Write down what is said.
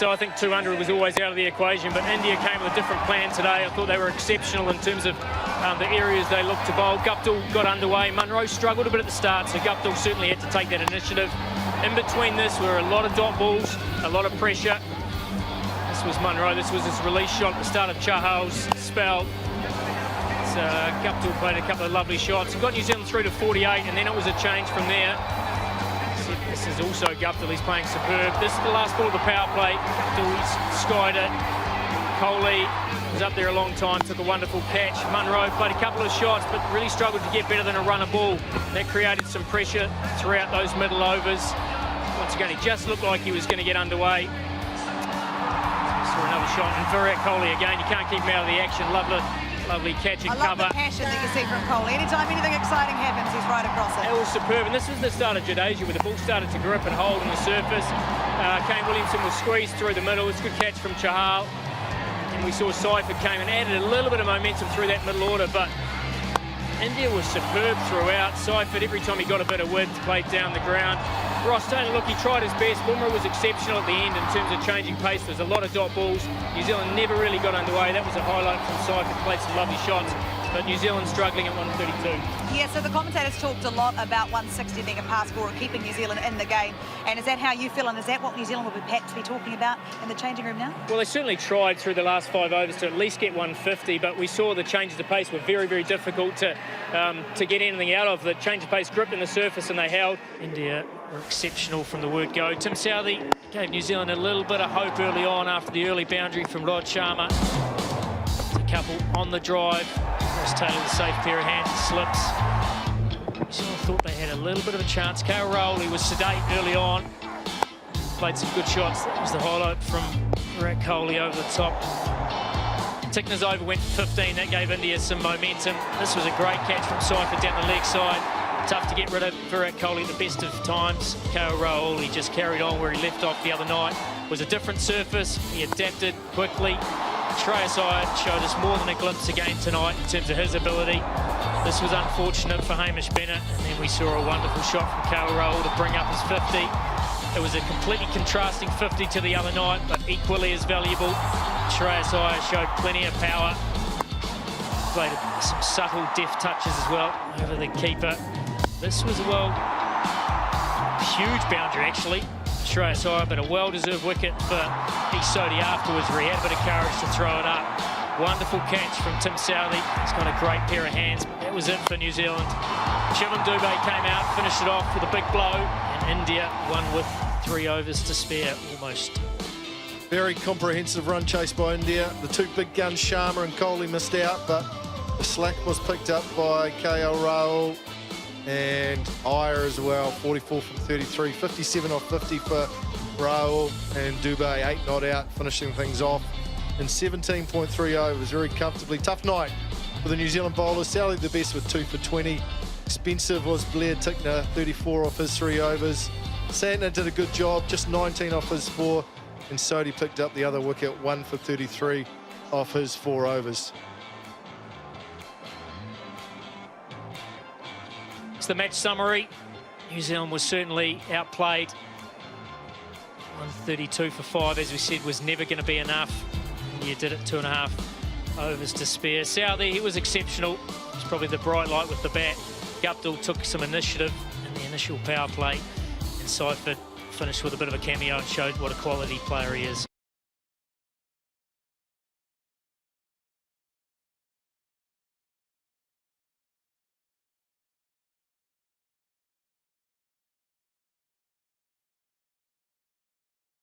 So I think 200 was always out of the equation, but India came with a different plan today. I thought they were exceptional in terms of the areas they looked to bowl. Guptill got underway. Munro struggled a bit at the start, so Guptill certainly had to take that initiative. In between this were a lot of dot balls, a lot of pressure. This was Munro. This was his release shot at the start of Chahal's spell. So Guptill played a couple of lovely shots. He got New Zealand through to 48, and then it was a change from there. This is also Guptill. He's playing superb. This is the last ball of the power play. Guptill skied it. Kohli was up there a long time, took a wonderful catch. Munro played a couple of shots, but really struggled to get better than a runner ball. That created some pressure throughout those middle overs. Once again, he just looked like he was going to get underway. Saw another shot, and Virat Kohli again. You can't keep him out of the action. Lovely catch and cover. I love the passion that you see from Kohli. Anytime anything exciting happens, he's right across it. It was superb, and this was the start of Jadeja, where the ball started to grip and hold on the surface. Kane Williamson was squeezed through the middle. It's a good catch from Chahal. And we saw Seifert came and added a little bit of momentum through that middle order, but India was superb throughout. Seifert, every time he got a bit of width, played down the ground. Ross Taylor, look, he tried his best. Bumrah was exceptional at the end in terms of changing pace. There's a lot of dot balls. New Zealand never really got underway. That was a highlight from Seifert. Played some lovely shots, but New Zealand struggling at 132. Yeah, so the commentators talked a lot about 160 being a pass score, keeping New Zealand in the game. And is that how you feel? And is that what New Zealand will be perhaps be talking about in the changing room now? Well, they certainly tried through the last 5 overs to at least get 150, but we saw the changes of pace were very, very difficult to get anything out of. The change of pace gripped in the surface and they held. India were exceptional from the word go. Tim Southee gave New Zealand a little bit of hope early on after the early boundary from Rod Sharma. A couple on the drive. Ross Taylor with a safe pair of hands, slips. New Zealand thought they had a little bit of a chance. Rahul, he was sedate early on. Played some good shots. That was the highlight from Virat Kohli over the top. Tickner's over went for 15. That gave India some momentum. This was a great catch from Seifert down the leg side. Tough to get rid of Virat Kohli at the best of times. Rahul, he just carried on where he left off the other night. It was a different surface. He adapted quickly. Shreyas Iyer showed us more than a glimpse again tonight in terms of his ability. This was unfortunate for Hamish Bennett, and then we saw a wonderful shot from Rahul to bring up his 50. It was a completely contrasting 50 to the other night, but equally as valuable. Shreyas Iyer showed plenty of power. Played some subtle deft touches as well over the keeper. This was a huge boundary actually. Shreyas Iyer, but a well-deserved wicket for Sodhi afterwards, where he had a bit of courage to throw it up. Wonderful catch from Tim Southee. He's got a great pair of hands. That was it for New Zealand. Shivam Dube came out, finished it off with a big blow, and India won with 3 overs to spare almost. Very comprehensive run chase by India. The two big guns, Sharma and Kohli, missed out, but the slack was picked up by Rahul and Iyer as well. 44 from 33, 57 off 50 for Rahul, and Dube 8 not out, finishing things off in 17.3 overs very comfortably. Tough night for the New Zealand bowlers. Sally the best with 2 for 20. Expensive was Blair Tickner, 34 off his 3 overs. Santner did a good job, just 19 off his 4, and Sodhi picked up the other wicket, 1 for 33 off his 4 overs. It's the match summary. New Zealand was certainly outplayed. 132 for 5, as we said, was never going to be enough. You did it 2.5 overs to spare. Southee, he was exceptional. He was probably the bright light with the bat. Guptill took some initiative in the initial power play, and Seifert finished with a bit of a cameo and showed what a quality player he is.